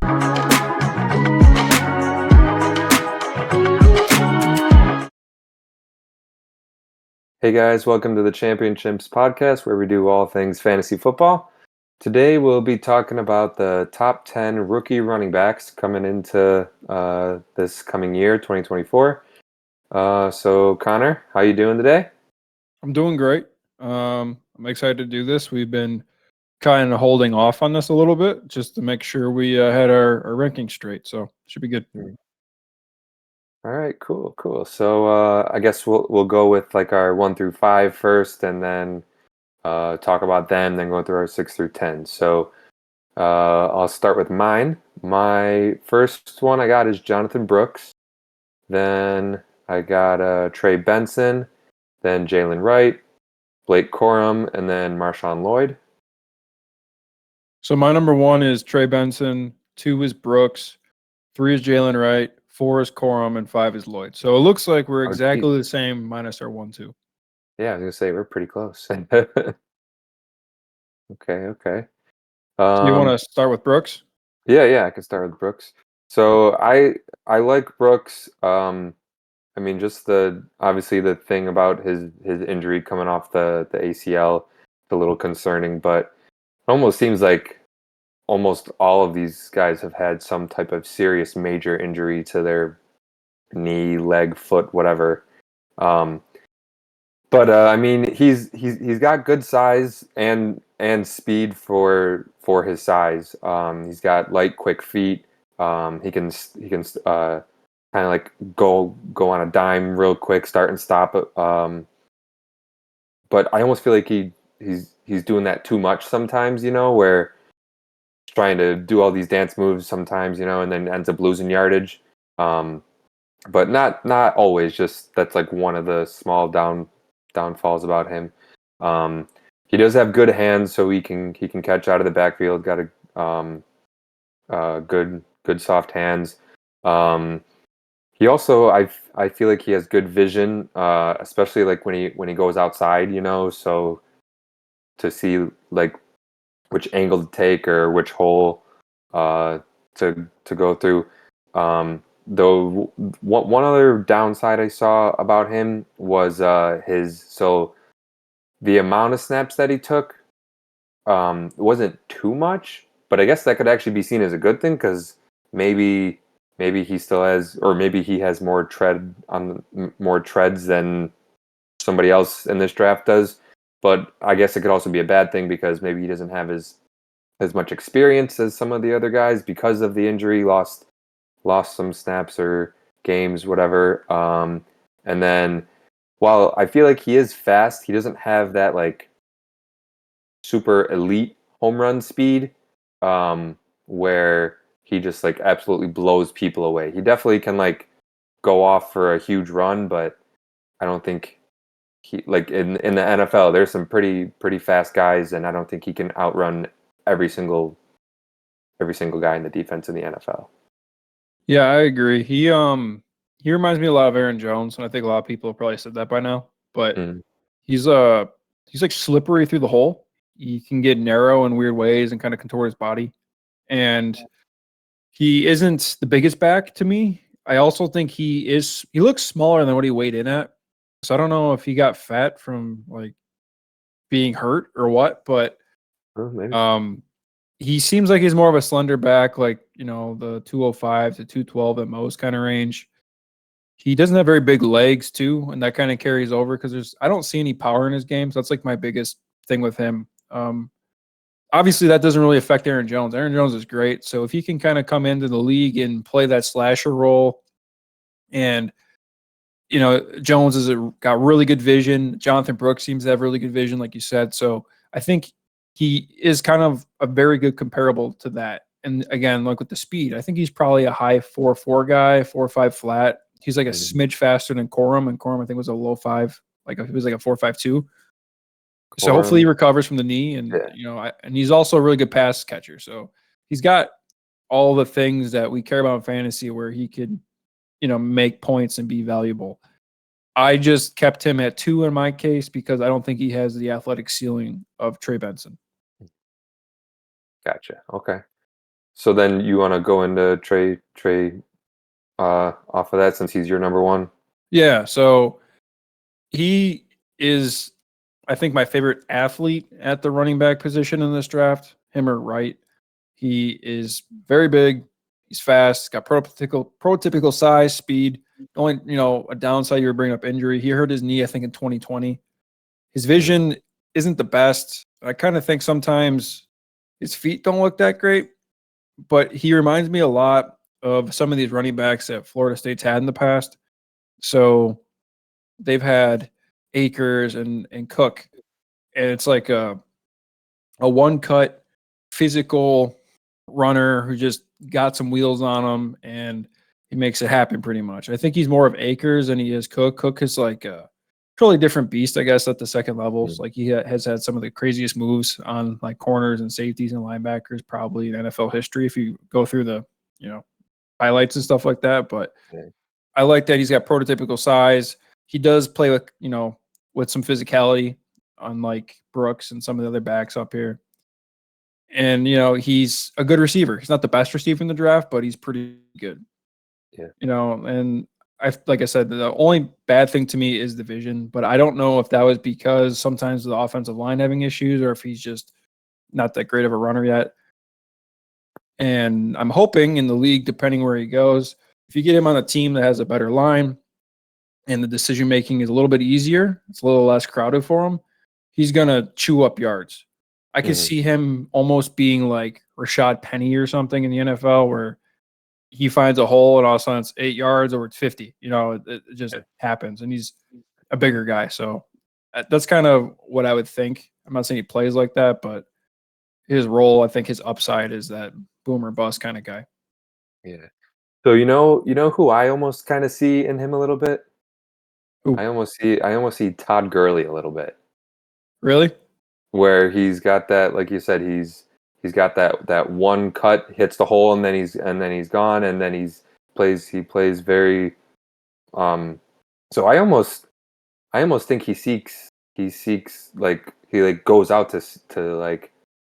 Hey guys, welcome to the Championships podcast where we do all things fantasy football. Today we'll be talking about the top 10 rookie running backs coming into this coming year, 2024. So Connor, how you doing today? I'm doing great. I'm excited to do this. We've been kind of holding off on this a little bit just to make sure we had our ranking straight. So should be good. All right, cool. So I guess we'll go with like our 1 through 5 first, and then talk about them, then go through our 6 through 10. So I'll start with mine. My first one I got is Jonathan Brooks. Then I got Trey Benson, then Jaylen Wright, Blake Corum, and then Marshawn Lloyd. So my number 1 is Trey Benson, 2 is Brooks, 3 is Jaylen Wright, 4 is Corum, and 5 is Lloyd. So it looks like we're exactly the same minus our 1, 2. Yeah, I was gonna say we're pretty close. Okay. So you want to start with Brooks? Yeah, I can start with Brooks. So I like Brooks. I mean, just obviously the thing about his injury coming off the ACL, it's a little concerning, but it almost seems like almost all of these guys have had some type of serious major injury to their knee, leg, foot, whatever. But I mean, he's got good size and speed for his size. He's got light, quick feet. He can kind of like go on a dime real quick, start and stop. But I almost feel like he's doing that too much sometimes. Where he's trying to do all these dance moves sometimes, and then ends up losing yardage. But not always. Just that's like one of the small downfalls about him. He does have good hands, so he can catch out of the backfield. Got a good soft hands. He also I feel like he has good vision, especially like when he goes outside. So to see like which angle to take or which hole to go through. Though one other downside I saw about him was the amount of snaps that he took wasn't too much, but I guess that could actually be seen as a good thing because maybe he still has, or maybe he has more treads than somebody else in this draft does. But I guess it could also be a bad thing because maybe he doesn't have as much experience as some of the other guys because of the injury, lost some snaps or games, whatever. And then while I feel like he is fast, he doesn't have that like super elite home run speed, where he just like absolutely blows people away. He definitely can like go off for a huge run, but I don't think he like in the NFL there's some pretty fast guys, and I don't think he can outrun every single guy in the defense in the NFL. Yeah, I agree. He reminds me a lot of Aaron Jones, and I think a lot of people have probably said that by now. But he's like slippery through the hole. He can get narrow in weird ways and kind of contort his body. And he isn't the biggest back to me. I also think he looks smaller than what he weighed in at. So I don't know if he got fat from like being hurt or what, but he seems like he's more of a slender back, like, the 205 to 212 at most kind of range. He doesn't have very big legs too, and that kind of carries over because I don't see any power in his game. So that's like my biggest thing with him. Obviously, that doesn't really affect Aaron Jones. Aaron Jones is great. So if he can kind of come into the league and play that slasher role, and Jones got really good vision. Jonathan Brooks seems to have really good vision, like you said. So I think he is kind of a very good comparable to that. And again, like with the speed, I think he's probably a high 4.4 guy, 4.5 flat. He's like a smidge faster than Corum, and Corum I think was a low 5, like he was like a 4.52. So hopefully he recovers from the knee, and and he's also a really good pass catcher. So he's got all the things that we care about in fantasy, where he could, make points and be valuable. I just kept him at 2 in my case because I don't think he has the athletic ceiling of Trey Benson. Gotcha. Okay. So then you want to go into Trey off of that since he's your number one. Yeah, so he is, I think, my favorite athlete at the running back position in this draft. Him or Wright. He is very big. He's fast. Got prototypical size, speed. The only a downside, you were bringing up injury. He hurt his knee, I think, in 2020. His vision isn't the best. I kind of think sometimes his feet don't look that great, but he reminds me a lot of some of these running backs that Florida State's had in the past. So they've had Akers and Cook, and it's like a one cut physical runner who just got some wheels on him and he makes it happen pretty much. I think he's more of Akers than he is Cook. Cook is like a totally different beast, I guess, at the second levels. Like he has had some of the craziest moves on like corners and safeties and linebackers probably in NFL history if you go through the highlights and stuff like that. But I like that he's got prototypical size. He does play with with some physicality, unlike Brooks and some of the other backs up here. And he's a good receiver. He's not the best receiver in the draft, but he's pretty good. Yeah. And like I said, the only bad thing to me is the vision, but I don't know if that was because sometimes the offensive line having issues or if he's just not that great of a runner yet. And I'm hoping in the league, depending where he goes, if you get him on a team that has a better line and the decision making is a little bit easier, it's a little less crowded for him, he's going to chew up yards. I could see him almost being like Rashad Penny or something in the NFL where he finds a hole and all of a sudden it's 8 yards or it's 50. It just happens. And he's a bigger guy. So that's kind of what I would think. I'm not saying he plays like that, but his role, I think his upside is that boom or bust kind of guy. Yeah. So you know who I almost kind of see in him a little bit? Ooh. I almost see Todd Gurley a little bit. Really? Where he's got that, like you said, he's got that one cut, hits the hole, and then he's gone, and then he plays very. So I almost think he seeks like he like goes out to like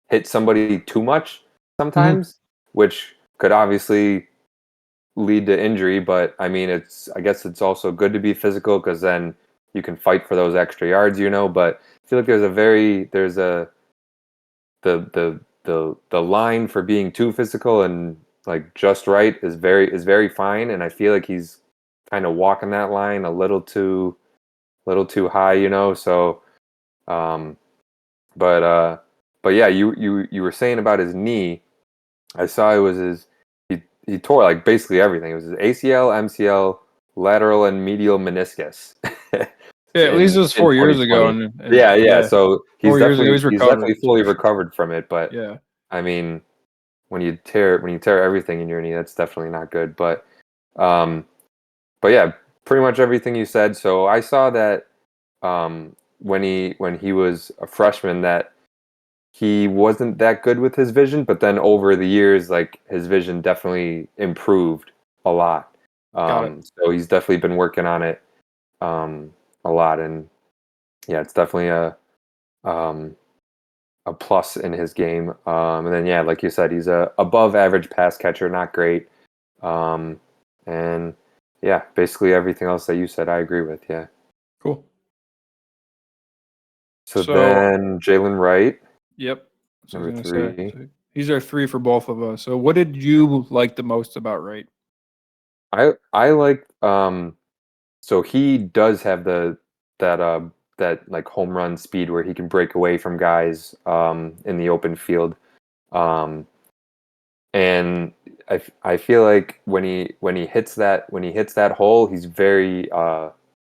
hit somebody too much sometimes, which could obviously lead to injury. But I mean, I guess it's also good to be physical because then you can fight for those extra yards, But I feel like there's the line for being too physical and like just right is very fine, and I feel like he's kind of walking that line a little too high. So, but yeah, you were saying about his knee. I saw it was he tore like basically everything. It was his ACL, MCL, lateral and medial meniscus. Yeah, at least it was 4 years ago. And Yeah. So he's 4 years ago, definitely he's recovered. fully recovered from it. But Yeah. I mean, when you tear everything in your knee, that's definitely not good. But yeah, pretty much everything you said. So I saw that when he was a freshman that he wasn't that good with his vision, but then over the years, like his vision definitely improved a lot. Got it. So he's definitely been working on it a lot, and yeah, it's definitely a plus in his game. And then yeah, like you said, he's a above average pass catcher, not great. And yeah, basically everything else that you said, I agree with. Yeah. Cool. So then Jaylen Wright. Yep. That's what I was Number gonna 3. say. So these are 3 for both of us. So what did you like the most about Wright? I like so he does have that like home run speed where he can break away from guys in the open field. And I feel like when he hits that hole, he's very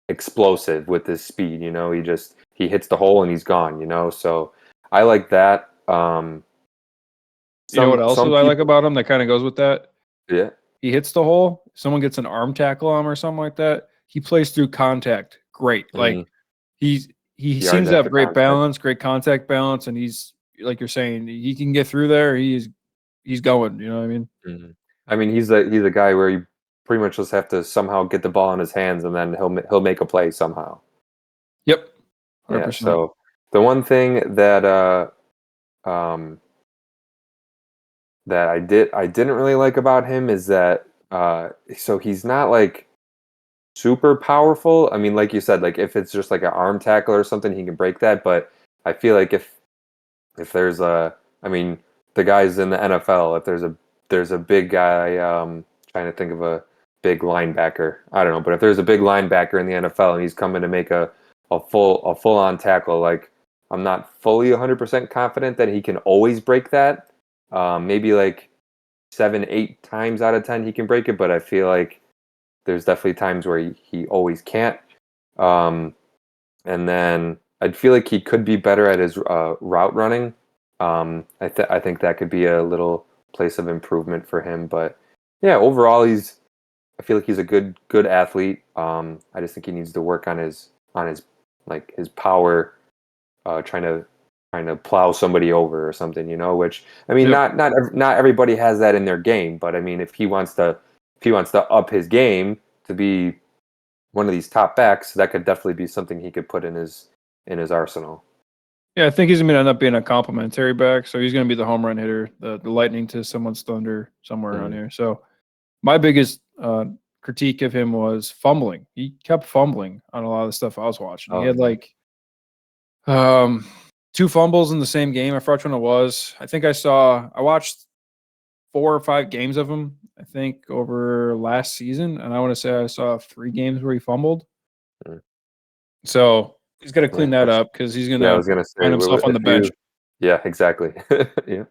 explosive with his speed, he hits the hole and he's gone. So I like that. You know what else Some I like people, about him that kind of goes with that? yeah. He hits the hole, someone gets an arm tackle on him or something like that. He plays through contact. Great. Like he seems to have great balance, great contact balance, and he's like you're saying, he can get through there. He's going, you know what I mean? Mm-hmm. I mean, he's a guy where you pretty much just have to somehow get the ball in his hands, and then he'll make a play somehow. Yep. 100%. Yeah. So the one thing that I didn't really like about him is that so he's not like super powerful. I mean, like you said, like if it's just like an arm tackle or something, he can break that. But I feel like if there's a, I mean, the guys in the NFL, if there's a big guy, trying to think of a big linebacker. I don't know, but if there's a big linebacker in the NFL and he's coming to make a full on tackle, like I'm not fully 100% confident that he can always break that. Maybe like 7, 8 times out of 10 he can break it, but I feel like there's definitely times where he always can't. Um, and then I'd feel like he could be better at his route running. I think that could be a little place of improvement for him. But yeah, overall, I feel like he's a good athlete. I just think he needs to work on his like his power, trying to plow somebody over or something, which I mean, Yep. not everybody has that in their game, but I mean, if he wants to up his game to be one of these top backs, that could definitely be something he could put in his arsenal. Yeah, I think he's going to end up being a complimentary back. So he's going to be the home run hitter, the lightning to someone's thunder somewhere around Mm. here. So my biggest critique of him was fumbling. He kept fumbling on a lot of the stuff I was watching. He Oh had yeah. like um, 2 fumbles in the same game. I forgot which one it was. I watched 4 or 5 games of him, I think, over last season. And I want to say I saw 3 games where he fumbled. Mm. So he's got to Yeah, clean that up because he's going yeah, I to was gonna say find himself on if the bench. you, yeah, exactly. Yeah.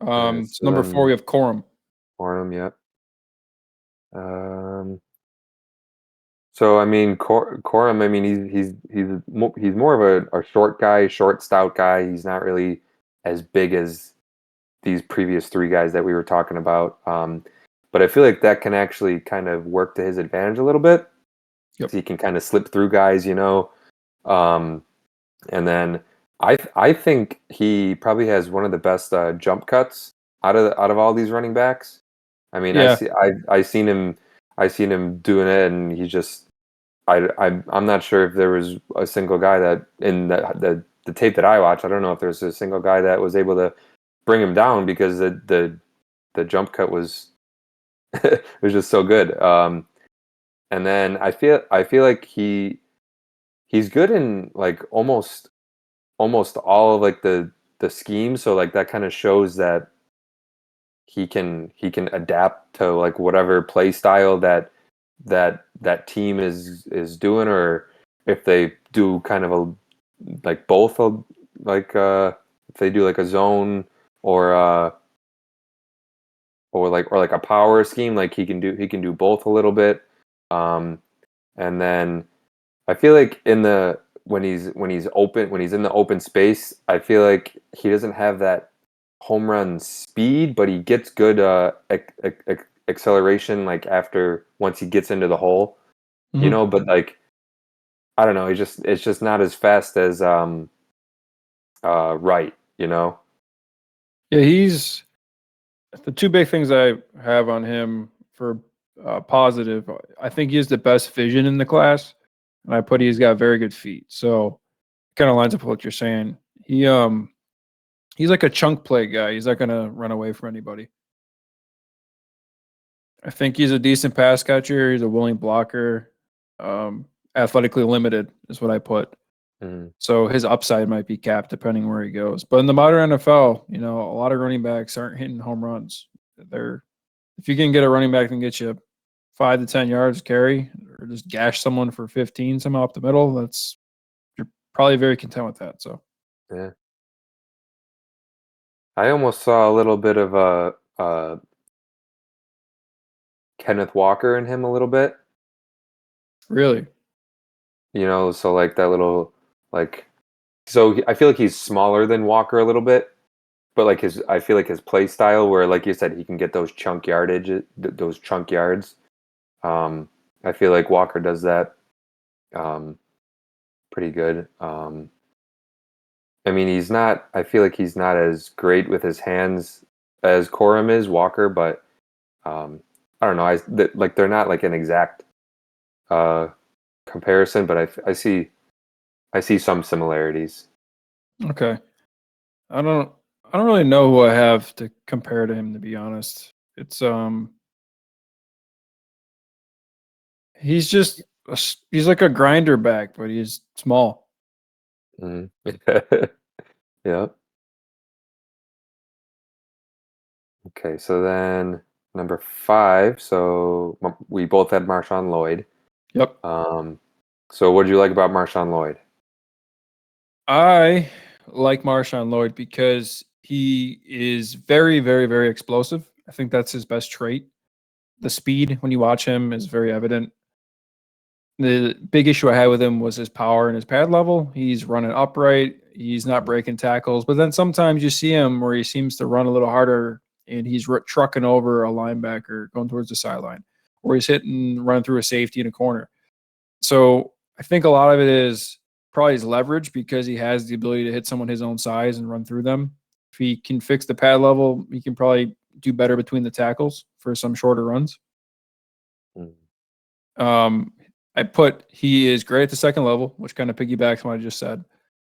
All right, So so number 4, we then have Corum. Ornum, yep. Um, so I mean, Corum, I mean, he's more of a short guy, short, stout guy. He's not really as big as these previous three guys that we were talking about. But I feel like that can actually kind of work to his advantage a little bit. Yep. So he can kind of slip through guys. Um, and then I think he probably has one of the best jump cuts out of all these running backs. I mean, Yeah. I seen him doing it, and he just I'm not sure if there was a single guy that in the tape that I watched. I don't know if there's a single guy that was able to bring him down because the jump cut was it was just so good. And then I feel like he's good in like almost all of like the schemes. So like that kind of shows that he can adapt to like whatever play style that team is doing, or if they do kind of a like both of like if they do like a zone or or like a power scheme, like he can do both a little bit. um and then I feel like in the when he's open when he's in the open space, I feel like he doesn't have that home run speed, but he gets good acceleration like after once he gets into the hole, Mhm. but like I don't know, it's just not as fast as Wright. Yeah, he's the 2 big things I have on him for positive. I think he has the best vision in the class, and I put he's got very good feet. So kind of lines up with what you're saying. He's like a chunk play guy. He's not going to run away from anybody. I think he's a decent pass catcher. He's a willing blocker. Athletically limited is what I put. Mhm. So his upside might be capped depending where he goes. But in the modern NFL, a lot of running backs aren't hitting home runs. They're If you can get a running back and get you 5 to 10 yards carry, or just gash someone for 15 somehow up the middle, you're probably very content with that. So Yeah, I almost saw a little bit of a Kenneth Walker in him a little bit. really, So like that little like I feel like he's smaller than Walker a little bit, but like I feel like his play style, where like you said, he can get those chunk yards. Um, I feel like Walker does that um, pretty good. I mean, he's not. I feel like he's not as great with his hands as Corum is, Walker, but um, I don't know. Like they're not like an exact uh, comparison, but I see some similarities. okay. I don't I don't really know who I have to compare to him, to be honest. It's he's like a grinder back, but he's small. Mhm. Yeah. Okay, so then number 5. So we both had Marshawn Lloyd. Yep. Um, so what did you like about Marshawn Lloyd? I like Marshawn Lloyd because he is very, very, very explosive. I think that's his best trait. The speed when you watch him is very evident. The big issue I had with him was his power and his pad level. He's running upright. He's not breaking tackles. But then sometimes you see him where he seems to run a little harder and he's trucking over a linebacker going towards the sideline, or he's hitting, running through a safety in a corner. So I think a lot of it is probably his leverage because he has the ability to hit someone his own size and run through them. If he can fix the pad level, he can probably do better between the tackles for some shorter runs. Mm. Um, he is great at the second level, which kind of piggybacks on what I just said.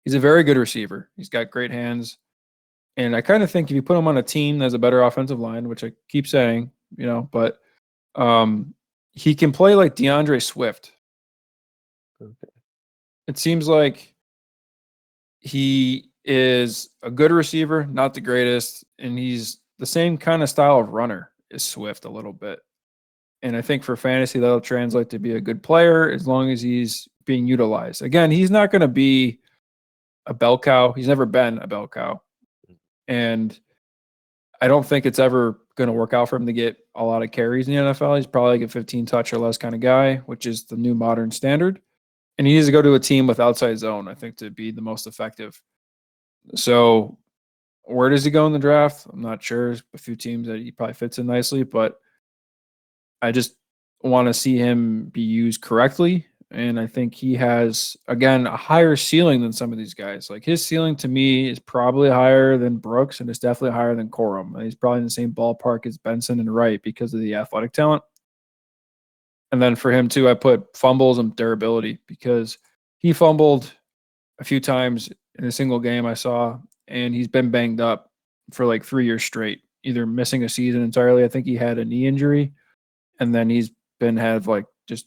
He's a very good receiver. He's got great hands. And I kind of think if you put him on a team that has a better offensive line, which I keep saying, but um, he can play like DeAndre Swift. Okay. It seems like he is a good receiver, not the greatest, and he's the same kind of style of runner as Swift a little bit. And I think for fantasy, that'll translate to be a good player as long as he's being utilized. Again, he's not going to be a bell cow. He's never been a bell cow. And I don't think it's ever going to work out for him to get a lot of carries in the NFL. He's probably like a 15 touch or less kind of guy, which is the new modern standard. And he needs to go to a team with outside zone, I think, to be the most effective. So where does he go in the draft? I'm not sure. There's a few teams that he probably fits in nicely, but I just want to see him be used correctly. And I think he has, again, a higher ceiling than some of these guys. Like his ceiling to me is probably higher than Brooks and it's definitely higher than Corum. He's probably in the same ballpark as Benson and Wright because of the athletic talent. And then for him too, I put fumbles and durability because he fumbled a few times in a single game I saw, and he's been banged up for like 3 years straight, either missing a season entirely. I think he had a knee injury, and then he's been had like just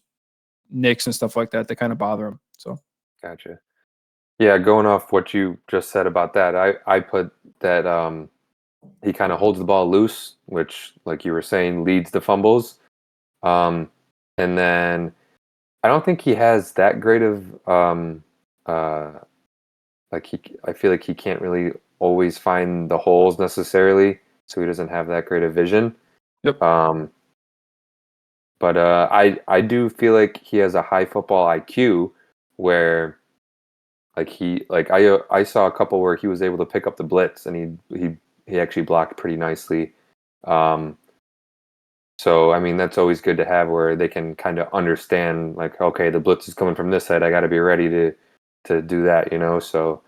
nicks and stuff like that that kind of bother him. So Gotcha. Yeah, going off what you just said about that, I put that he kind of holds the ball loose, which, like you were saying, leads to fumbles. Um, and then I don't think he has that great of uh, I feel like he can't really always find the holes necessarily, so he doesn't have that great of vision. yep. Um, but I do feel like he has a high football IQ where I saw a couple where he was able to pick up the blitz and he actually blocked pretty nicely. Um, so I mean that's always good to have where they can kind of understand like, okay, the blitz is coming from this side, I got to be ready to do that, you know. So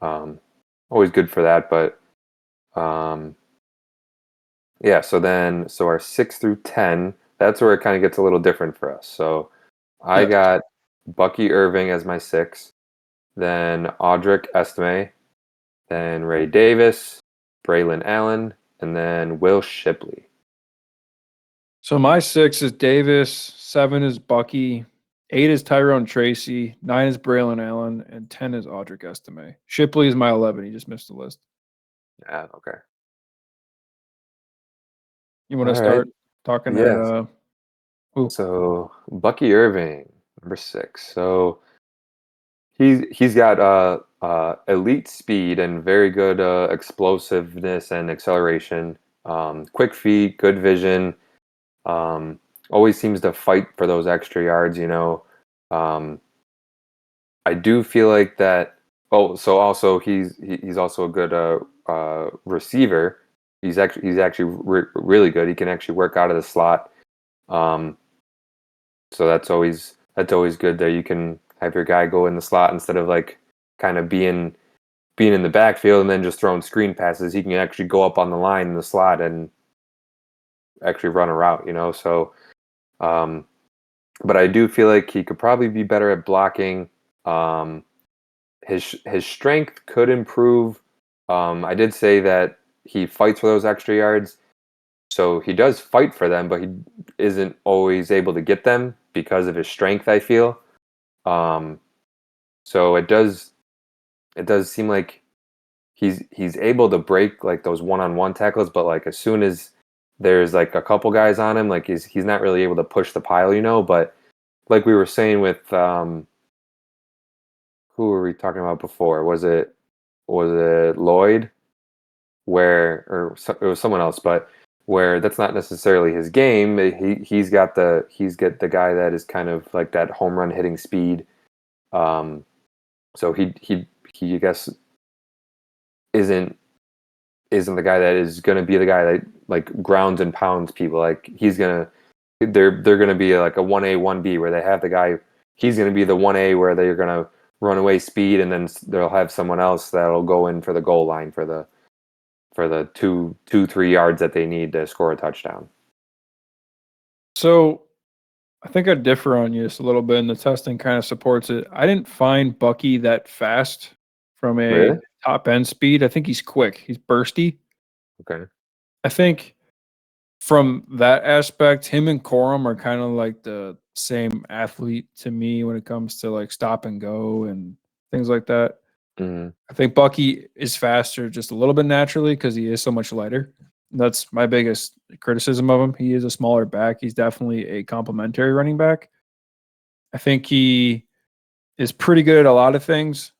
um, always good for that. But um, yeah, so our 6 through 10, that's where it kind of gets a little different for us. So I Yeah. got Bucky Irving as my 6, then Audric Estime, then Ray Davis, Braelon Allen, and then Will Shipley. So my 6 is Davis, 7 is Bucky, 8 is Tyrone Tracy, 9 is Braylon Allen, and 10 is Audric Estime. Shipley is my 11. He just missed the list. Yeah, okay. You want to All right. start talking at Yes. who? So Bucky Irving, number 6. So he's got elite speed and very good explosiveness and acceleration. Quick feet, good vision. Um, always seems to fight for those extra yards. You know, um, I do feel like that. Oh, so also he's also a good receiver. He's actually really good. He can actually work out of the slot. Um, so that's always good that you can have your guy go in the slot instead of like kind of being in the backfield and then just throwing screen passes. He can actually go up on the line in the slot and actually run a route, you know. So, um, but I do feel like he could probably be better at blocking. Um, his strength could improve I did say that he fights for those extra yards. So he does fight for them, but he isn't always able to get them because of his strength, I feel. Um, so it does seem like he's able to break like those one-on-one tackles, but like as soon as there's like a couple guys on him, like he's not really able to push the pile, But like we were saying with who were we talking about before? Was it Lloyd? It was someone else, but where that's not necessarily his game. He's got the guy that is kind of like that home run hitting speed. Um, so he I guess isn't isn't the guy that is going to be the guy that like grounds and pounds people. Like they're going to be like a 1A 1B where they have the guy. He's going to be the 1A where they're going to run away speed, and then they'll have someone else that'll go in for the goal line for the 3 yards that they need to score a touchdown. So I think I differ on you just a little bit, and the testing kind of supports it. I didn't find Bucky that fast from a Really? top end speed. I think he's quick. He's bursty. Okay. I think from that aspect, him and Corum are kind of like the same athlete to me when it comes to like stop and go and things like that. Mm-hmm. I think Bucky is faster just a little bit naturally because he is so much lighter. That's my biggest criticism of him. He is a smaller back. He's definitely a complementary running back. I think he is pretty good at a lot of things,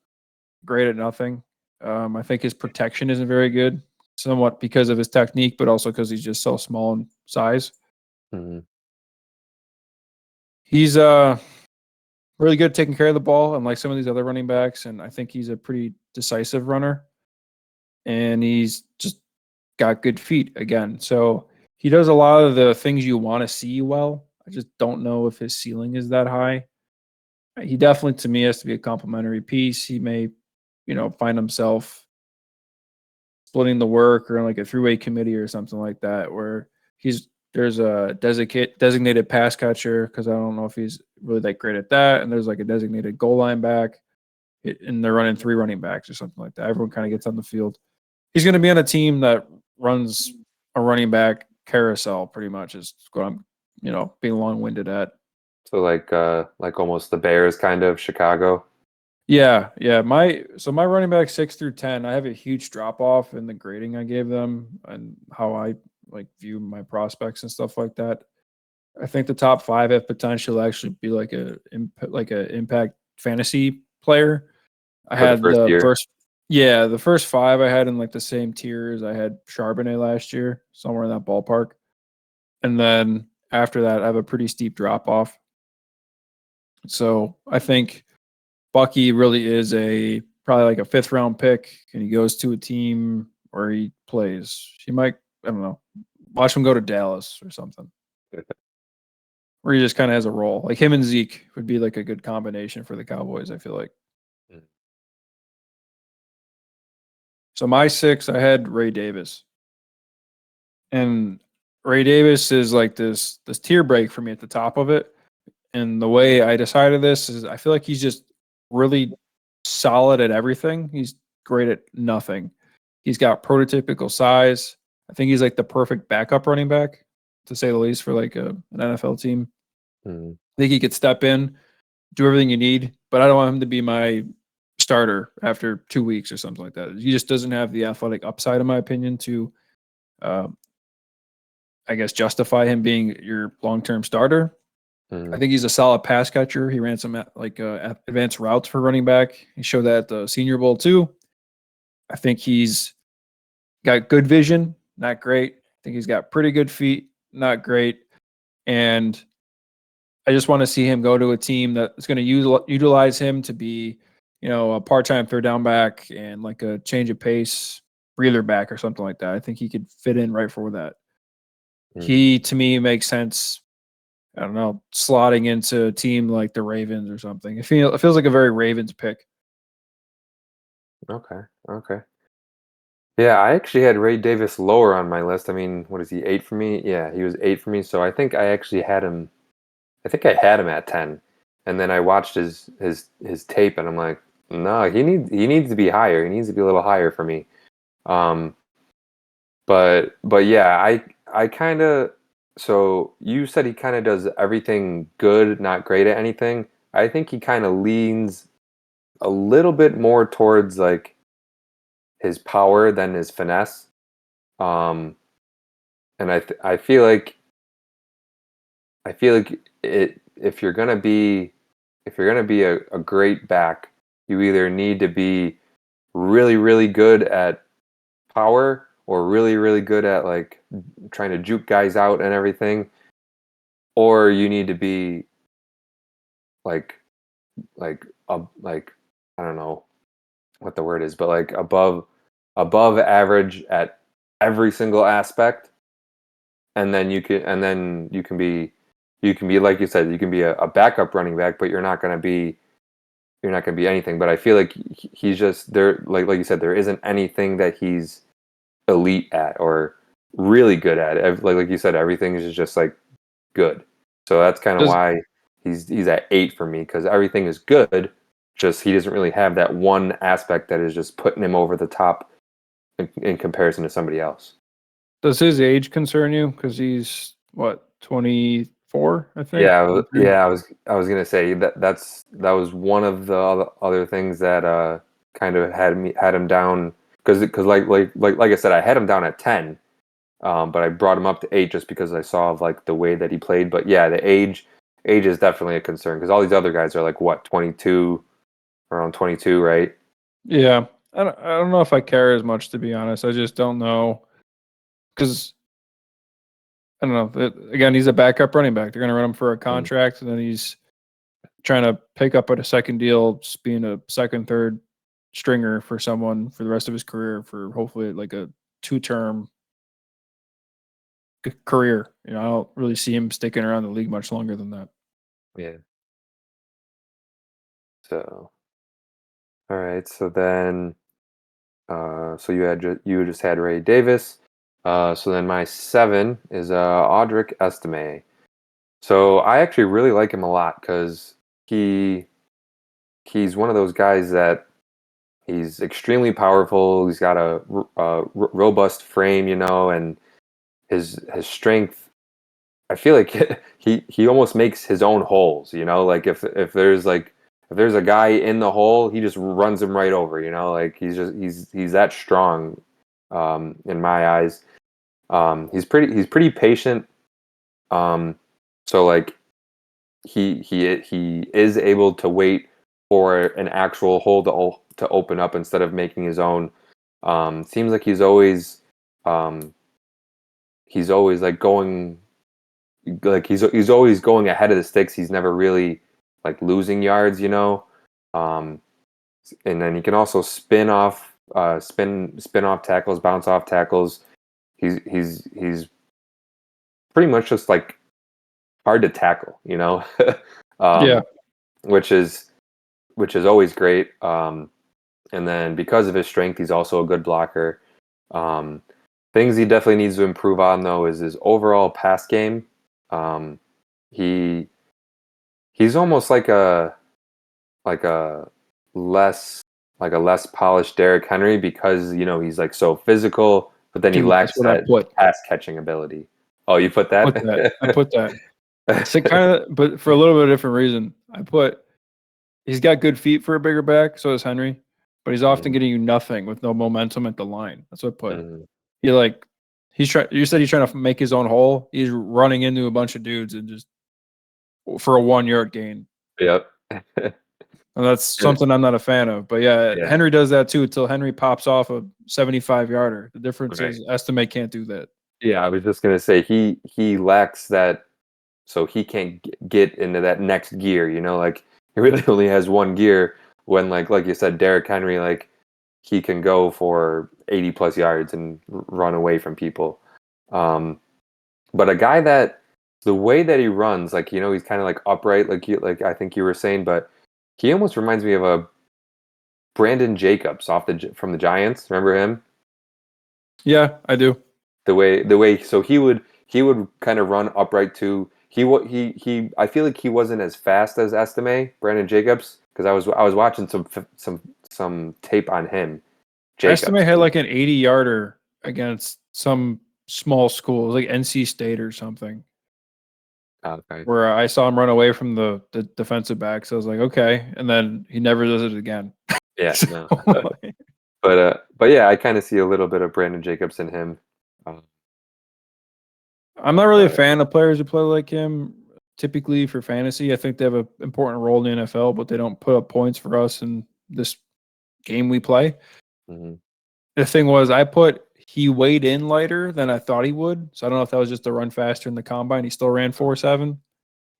great at nothing. I think his protection isn't very good, somewhat because of his technique, but also because he's just so small in size. Mm-hmm. He's really good at taking care of the ball, unlike some of these other running backs, and I think he's a pretty decisive runner. And he's just got good feet again. So he does a lot of the things you want to see well. I just don't know if his ceiling is that high. He definitely, to me, has to be a complimentary piece. He may, find himself splitting the work or in like a three-way committee or something like that, where there's a designated pass catcher because I don't know if he's really that great at that, and there's like a designated goal line back, and they're running 3 running backs or something like that. Everyone kind of gets on the field. He's going to be on a team that runs a running back carousel, pretty much is what I'm, being long-winded at. So like almost the Bears kind of Chicago. Yeah, yeah. My running back 6 through 10, I have a huge drop off in the grading I gave them and how I like view my prospects and stuff like that. I think the top 5 have potential to actually be like a impact fantasy player. I For the had first year. the first 5 I had in like the same tiers. I had Charbonnet last year, somewhere in that ballpark, and then after that, I have a pretty steep drop off. So I think Bucky really is probably like a 5th round pick, and he goes to a team where he plays. He might, I don't know, watch him go to Dallas or something, where he just kind of has a role. Like him and Zeke would be like a good combination for the Cowboys, I feel like. Mm. So my 6, I had Ray Davis. And Ray Davis is like this tier break for me at the top of it. And the way I decided this is I feel like he's just really solid at everything. He's great at nothing. He's got prototypical size. I think he's like the perfect backup running back, to say the least, for like an NFL team. Mm. I think he could step in, do everything you need, but I don't want him to be my starter after 2 weeks or something like that. He just doesn't have the athletic upside, in my opinion, to uh, I guess justify him being your long-term starter. I Mm. think he's a solid pass catcher. He ran some advanced routes for running back. He showed that at the Senior Bowl too. I think he's got good vision, not great. I think he's got pretty good feet, not great. And I just want to see him go to a team that's going to utilize him to be, a part-time 3rd down back and like a change of pace breather back or something like that. I think he could fit in right for that. Mm. He, to me, makes sense. I don't know, slotting into a team like the Ravens or something. It feels like a very Ravens pick. Okay. Okay. Yeah, I actually had Ray Davis lower on my list. I mean, what is he, 8 for me? Yeah, he was 8 for me. So I think I actually had him. I think I had him at 10, and then I watched his tape, and I'm like, no, he needs to be higher. He needs to be a little higher for me. But yeah, I kind of. So you said he kind of does everything good, not great at anything. I think he kind of leans a little bit more towards like his power than his finesse. Um, and I feel like it if you're gonna be a great back, you either need to be really, really good at power or really, really good at like trying to juke guys out and everything, or you need to be like like I don't know what the word is, but like above average at every single aspect, and then you can be like you said, you can be a backup running back, but you're not going to be anything. But I feel like he's just there, like you said, there isn't anything that he's elite at or really good at. Like you said, everything is just like good. So that's kind of Does why he's at 8 for me, because everything is good. Just he doesn't really have that one aspect that is just putting him over the top in comparison to somebody else. does his age concern you? Because he's what, 24, I think. Yeah, 23? yeah. I was gonna say that was one of the other things that kind of had him down, because like I said, I had him down at 10, but I brought him up to 8 just because I saw of like the way that he played. But yeah, the age is definitely a concern, because all these other guys are like what, 22, around 22, right? Yeah. I don't know if I care as much, to be honest. I just don't know. Because, I don't know. Again, he's a backup running back. They're going to run him for a Mm. contract, and then he's trying to pick up at a second deal, just being a second, third stringer for someone for the rest of his career, for hopefully like a 2-term career. You know, I don't really see him sticking around the league much longer than that. Yeah. So all right. So then, so you just had Ray Davis. So then my 7 is Audric Estime. So I actually really like him a lot, because he he's one of those guys that he's extremely powerful. He's got a robust frame, and his strength. I feel like he almost makes his own holes. Like if there's a guy in the hole, he just runs him right over. Like he's that strong, in my eyes. He's pretty patient. Um, so like he is able to wait for an actual hole to open up instead of making his own. Seems like um, he's always like going, like he's always going ahead of the sticks. He's never really like losing yards. Um, and then he can also spin off tackles, bounce off tackles. He's pretty much just like hard to tackle. Yeah. um, which is always great. And then because of his strength, he's also a good blocker. Um, Things he definitely needs to improve on, though, is his overall pass game. Um, he he's almost like a less less polished Derrick Henry, because he's like so physical, but then he Dude, that's lacks what I that put. pass catching ability. Oh, you put that? Put that. I put that. So kind of, but for a little bit of a different reason. I put he's got good feet for a bigger back, so does Henry, but he's often Mhm, getting you nothing with no momentum at the line. That's what I put. mhm. He like he's trying. You said he's trying to make his own hole. He's running into a bunch of dudes and just for a 1 yard gain. Yep. And that's something I'm not a fan of. But yeah, Yeah. Henry does that too until Henry pops off a 75-yarder. The difference Right. is Estimate can't do that. Yeah, I was just gonna say he lacks that, so he can't get into that next gear. Like he really only has one gear. When like you said, Derrick Henry, like he can go for 80 plus yards and run away from people. Um, but a guy that the way that he runs, like he's kind of like upright, like I think you were saying, but he almost reminds me of a Brandon Jacobs from the Giants. Remember him? Yeah, I do. The way so he would kind of run upright too. He I feel like he wasn't as fast as Brandon Jacobs, because I was watching some tape on him, Jacobs. Estimate had like an 80-yarder against some small schools, like NC State or something, Okay. where I saw him run away from the defensive back. So I was like, okay. And then he never does it again. Yeah, So, no. But yeah, I kind of see a little bit of Brandon Jacobs in him. I'm not really a But fan of players who play like him. Typically for fantasy, I think they have an important role in the NFL, but they don't put up points for us in this game we play. mhm, The thing was, he weighed in lighter than I thought he would. So I don't know if that was just to run faster in the combine. He still ran 4.7.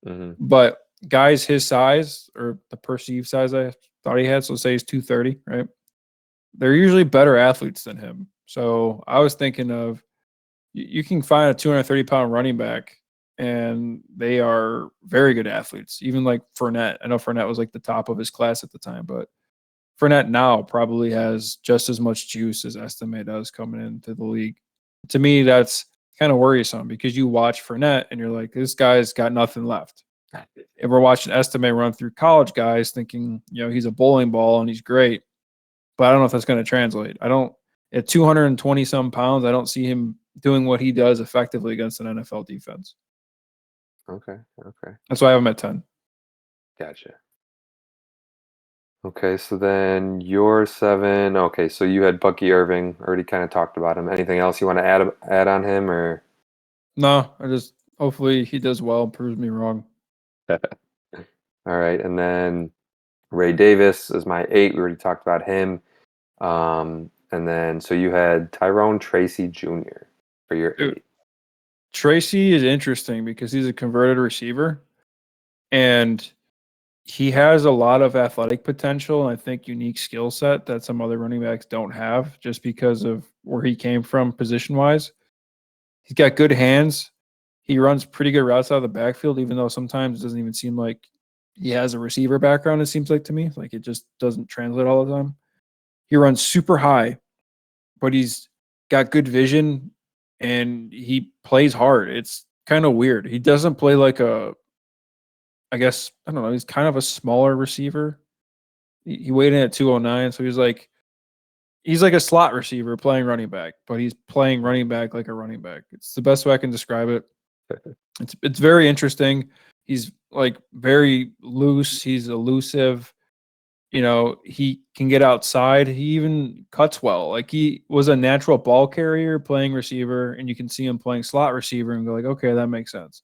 mhm, But guys his size or the perceived size I thought he had, so say he's 230, right? They're usually better athletes than him. So I was thinking of you can find a 230-pound running back and they are very good athletes. Even like Fournette. I know Fournette was like the top of his class at the time, but Fournette now probably has just as much juice as Estime does coming into the league. To me, that's kind of worrisome because you watch Fournette and you're like, this guy's got nothing left. And we're watching Estime run through college guys thinking, he's a bowling ball and he's great. But I don't know if that's going to translate. At 220 some pounds, I don't see him doing what he does effectively against an NFL defense. Okay. That's why I have him at 10. Gotcha. Okay, so then you're 7. Okay, so you had Bucky Irving. Already kind of talked about him. Anything else you want to add on him, or? No, hopefully he does well and proves me wrong. All right, and then Ray Davis is my 8. We already talked about him. And then so you had Tyrone Tracy Jr. for your 8. Tracy is interesting because he's a converted receiver and he has a lot of athletic potential and I think unique skill set that some other running backs don't have just because of where he came from position wise. He's got good hands. He runs pretty good routes out of the backfield, even though sometimes it doesn't even seem like he has a receiver background, it seems like to me. Like it just doesn't translate all the time. He runs super high, but he's got good vision and he plays hard. It's kind of weird. He doesn't play like I don't know, he's kind of a smaller receiver. He weighed in at 209, so he's like a slot receiver playing running back, but he's playing running back like a running back. It's the best way I can describe it. It's very interesting. He's like very loose. He's elusive. He can get outside. He even cuts well. Like he was a natural ball carrier playing receiver, and you can see him playing slot receiver and go like, okay, that makes sense.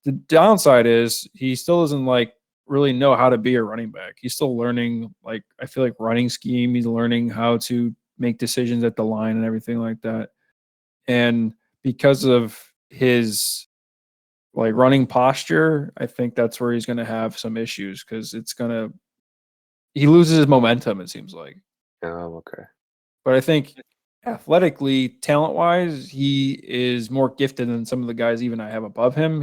The downside is he still doesn't like really know how to be a running back. He's still learning, like I feel like running scheme. He's learning how to make decisions at the line and everything like that. And because of his like running posture, I think that's where he's going to have some issues because he loses his momentum, it seems like. Oh, okay. But I think athletically, talent wise, he is more gifted than some of the guys even I have above him.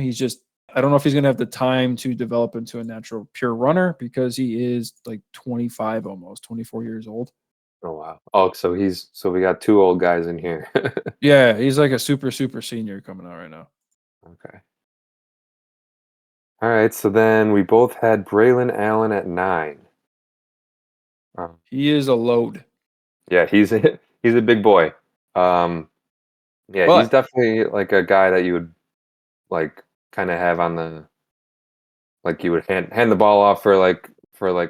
I don't know if he's going to have the time to develop into a natural pure runner because he is like 25, almost 24 years old. Oh, wow. Oh, so we got 2 old guys in here. Yeah, he's like a super, super senior coming out right now. Okay. All right, so then we both had Braelon Allen at 9. He is a load. Yeah, he's a big boy. Yeah, he's But definitely like a guy that you would like kind of have on the like you would hand the ball off for like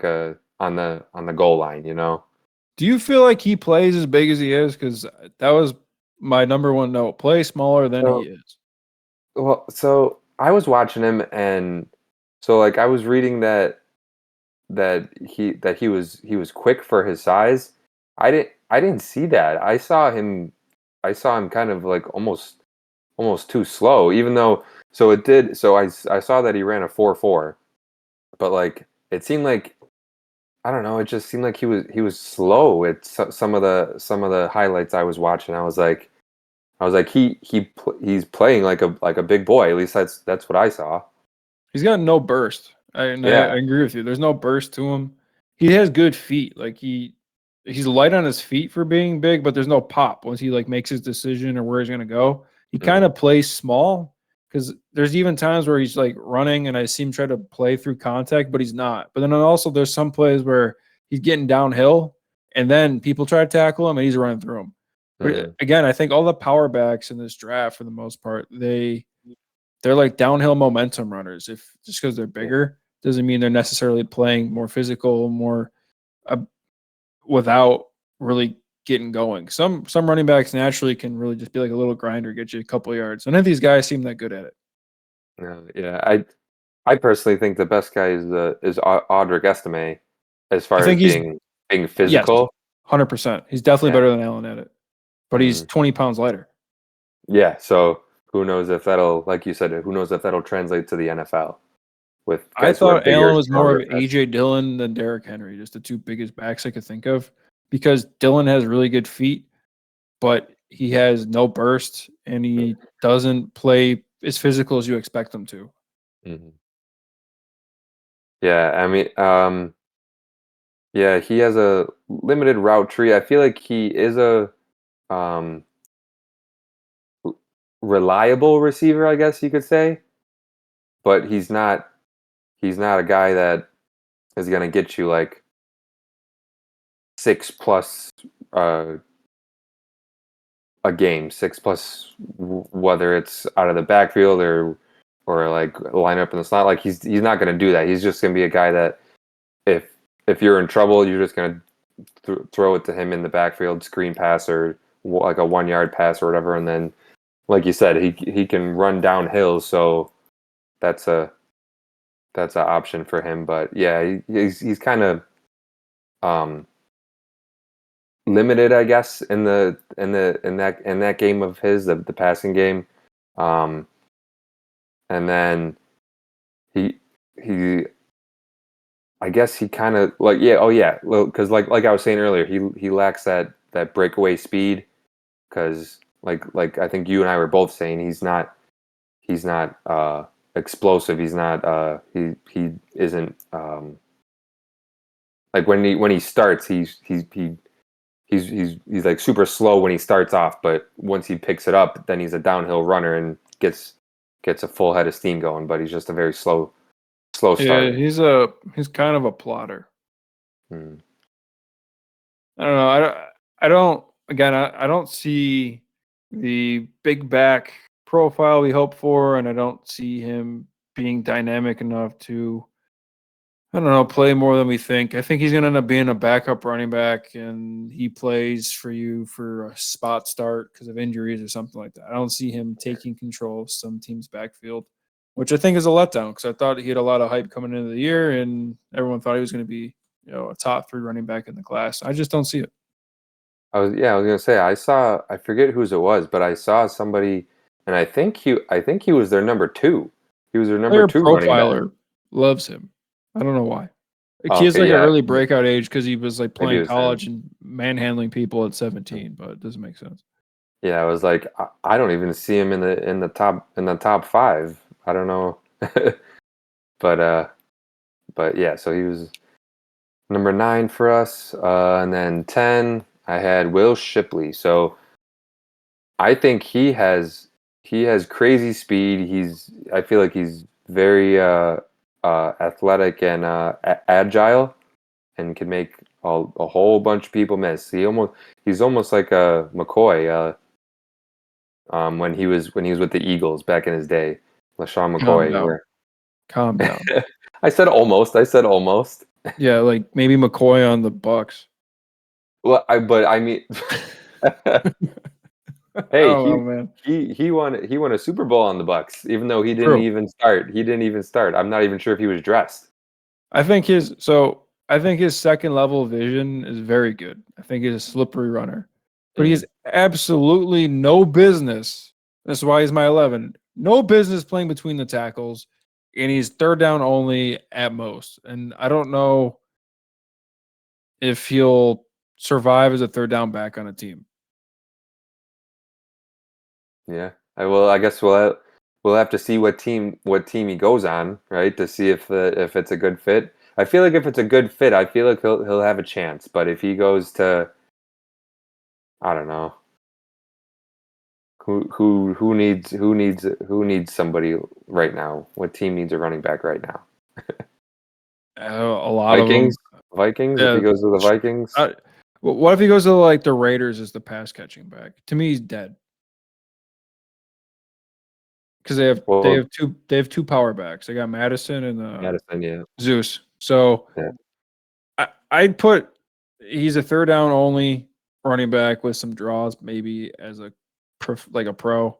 a on the goal line, do you feel like he plays as big as he is? Because that was my number one note. Play smaller than he So, is. well, so I was watching him, and so like I was reading that he was quick for his size. I didn't see that. I saw him kind of like almost too slow, even though I saw that he ran a 4.4, but like it seemed like, I don't know, it just seemed like he was slow at some of the highlights I was watching. I was like he's playing like a big boy. At least that's what I saw. He's got no burst. I Yeah. agree with you. There's no burst to him. He has good feet. Like he's light on his feet for being big, but there's no pop once he like makes his decision or where he's gonna go. He kind of plays small because there's even times where he's like running and I see him try to play through contact, but he's not. But then also there's some plays where he's getting downhill and then people try to tackle him, and he's running through them. But again, I think all the power backs in this draft, for the most part, they're like downhill momentum runners. If just because they're bigger doesn't mean they're necessarily playing more physical, more without really getting going. Some running backs naturally can really just be like a little grinder, get you a couple of yards. None of these guys seem that good at it. Yeah, I personally think the best guy is Audric Estime as far as being physical. 100%. He's definitely better than Allen at it, but he's 20 pounds lighter. Yeah, so who knows if that'll, like you said, who knows if that'll translate to the NFL? I thought Allen was more of A.J. Dillon than Derrick Henry, just the two biggest backs I could think of, because Dillon has really good feet, but he has no burst, and he doesn't play as physical as you expect him to. Yeah, I mean, yeah, he has a limited route tree. I feel like he is a reliable receiver, I guess you could say, but he's not a guy that is going to get you like 6+ a game, 6+, whether it's out of the backfield or like line up in the slot. Like he's not going to do that. He's just going to be a guy that if you're in trouble, you're just going to throw it to him in the backfield, screen pass or like a 1-yard pass or whatever, and then like you said, he can run downhill, so that's an option for him. But yeah, he's kind of limited, I guess, in that game of his, the passing game, and then he I guess he kind of like because like I was saying earlier, he lacks that breakaway speed, because like I think you and I were both saying he's not explosive. He's not he isn't like when he starts he's like super slow when he starts off, but once he picks it up, then he's a downhill runner and gets a full head of steam going. But he's just a very slow starter. Yeah, he's kind of a plotter. I don't know. I don't see the big back profile we hope for, and I don't see him being dynamic enough to, I don't know, play more than we think. I think he's going to end up being a backup running back, and he plays for you for a spot start because of injuries or something like that. I don't see him taking control of some team's backfield, which I think is a letdown, because I thought he had a lot of hype coming into the year, and everyone thought he was going to be, a top 3 running back in the class. I just don't see it. I was gonna say I forget whose it was, but I saw somebody, and I think he was their number 2. He was their number 2 running back. Profiler loves him. I don't know why. He has like an early breakout age because he was like playing college and manhandling people at 17, but it doesn't make sense. Yeah, I was like, I don't even see him in the top 5. I don't know, but yeah. So he was number 9 for us, and then 10 I had Will Shipley. So I think he has crazy speed. I feel like he's very athletic and agile, and can make a whole bunch of people miss. He's almost like a McCoy when he was with the Eagles back in his day, LaShawn McCoy. Calm down. I said almost. Yeah, like maybe McCoy on the Bucks. Well, I mean, hey, man. He won a Super Bowl on the Bucks, even though he didn't even start. I'm not even sure if he was dressed. I think his second level vision is very good. I think he's a slippery runner, but he has absolutely no business. That's why he's my 11. No business playing between the tackles, and he's third down only at most. And I don't know if he'll survive as a third down back on a team. Yeah, I guess we'll have to see what team he goes on, right, to see if it's a good fit. I feel like if it's a good fit, I feel like he'll have a chance. But if he goes to, I don't know, who needs somebody right now? What team needs a running back right now? A lot Vikings? of them. Vikings. Yeah, if he goes to the Vikings, What if he goes to like the Raiders as the pass catching back? To me, he's dead because Well, they have two power backs. They got Madison and Madison, yeah. Zeus. So Yeah. I'd put he's a third down only running back with some draws, maybe as a like a pro.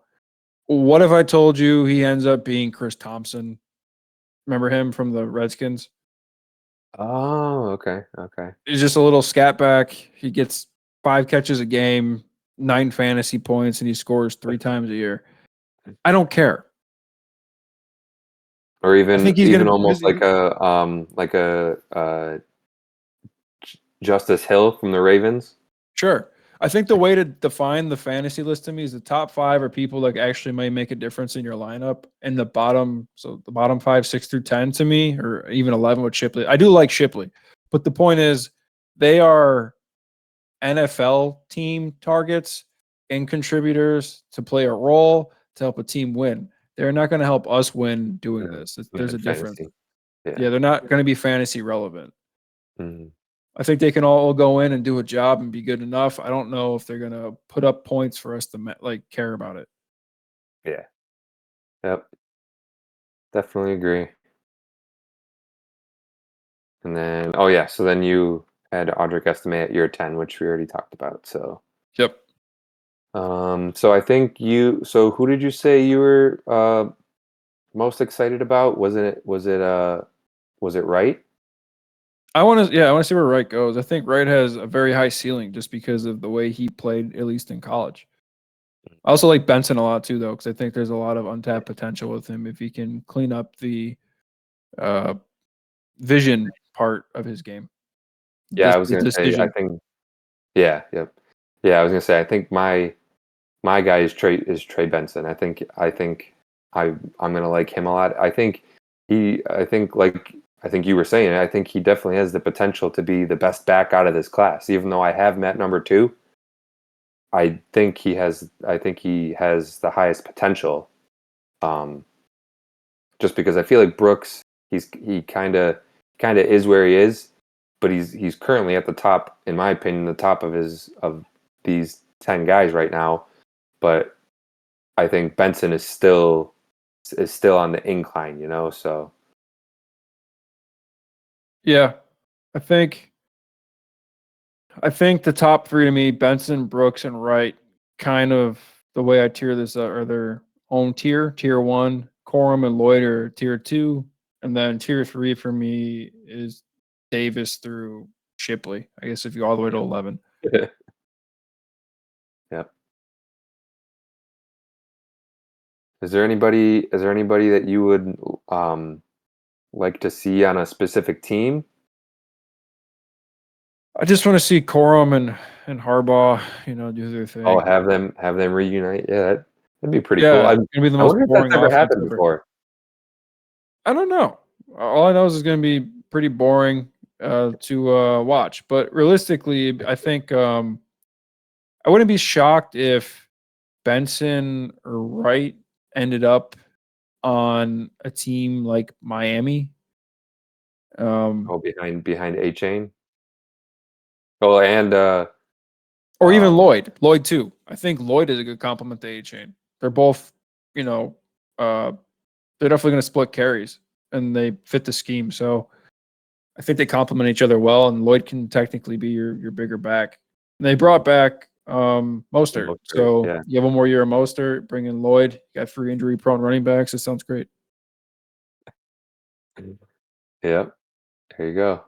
What if I told you he ends up being Chris Thompson? Remember him from the Redskins? Oh, okay. Okay. He's just a little scat back. He gets 5 catches a game, 9 fantasy points, and he scores 3 times a year. I don't care. Or I think he's even going to be almost busy. like a Justice Hill from the Ravens. Sure. I think the way to define the fantasy list to me is the top 5 are people that actually may make a difference in your lineup, and the bottom 5, 6 through 10 to me, or even 11 with Shipley. I do like Shipley, but the point is they are NFL team targets and contributors to play a role to help a team win. They're not going to help us win doing this. There's a difference. Fantasy. Yeah. Yeah, they're not going to be fantasy relevant. Mm-hmm. I think they can all go in and do a job and be good enough. I don't know if they're going to put up points for us to like care about it. Yeah. Yep. Definitely agree. And then, oh yeah, so then you had Audric Estime at year 10, which we already talked about. So, Yep. so I think so who did you say you were most excited about? Was it Wright? I want to see where Wright goes. I think Wright has a very high ceiling just because of the way he played, at least in college. I also like Benson a lot too, though, because I think there's a lot of untapped potential with him if he can clean up the uh, vision part of his game. Yeah, I was The gonna say, I decision. think, yeah, yep. Yeah, I was gonna say, I think my guy is Trey Benson. I'm gonna like him a lot. I think you were saying, I think he definitely has the potential to be the best back out of this class. Even though I have him at number 2, I think he has the highest potential. Just because I feel like Brooks, he kind of is where he is, but he's currently at the top, in my opinion, the top of these 10 guys right now. But I think Benson is still on the incline, so Yeah, I think the top 3 to me, Benson, Brooks, and Wright, kind of the way I tier this up, are their own tier. Tier 1, Corum and Lloyd are tier 2, and then tier 3 for me is Davis through Shipley. I guess if you go all the way to 11. Yep. Is there anybody that you would like to see on a specific team? I just want to see Corum and Harbaugh, do their Oh, thing. have them reunite. Yeah, that'd be pretty cool. Yeah, it's gonna be the I most wonder if that's boring ever offense happened ever. before. I don't know. All I know is it's going to be pretty boring to watch. But realistically, I think I wouldn't be shocked if Benson or Wright ended up on a team like Miami. Oh, behind A Chain. Oh, and Or even um, Lloyd. Lloyd too. I think Lloyd is a good complement to A Chain. They're both, you know, uh, they're definitely going to split carries and they fit the scheme. So I think they complement each other well, and Lloyd can technically be your bigger back. And they brought back Mostert, so yeah, you have one more year of Mostert. Bring in Lloyd. You got 3 injury-prone running backs. It sounds great. yeah. There you go.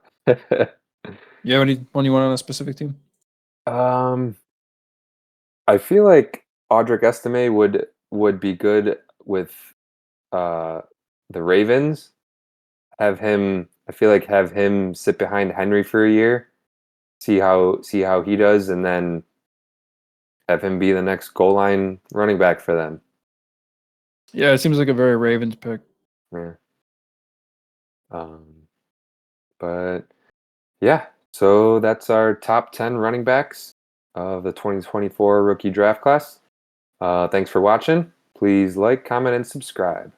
You have anyone you want on a specific team? um, I feel like Audric Estime would be good with uh the Ravens. I feel like have him sit behind Henry for a year, see how he does, and then have him be the next goal line running back for them. Yeah, it seems like a very Ravens pick. Yeah. Um, but yeah, so that's our top 10 running backs of the 2024 rookie draft class. Thanks for watching. Please like, comment, and subscribe.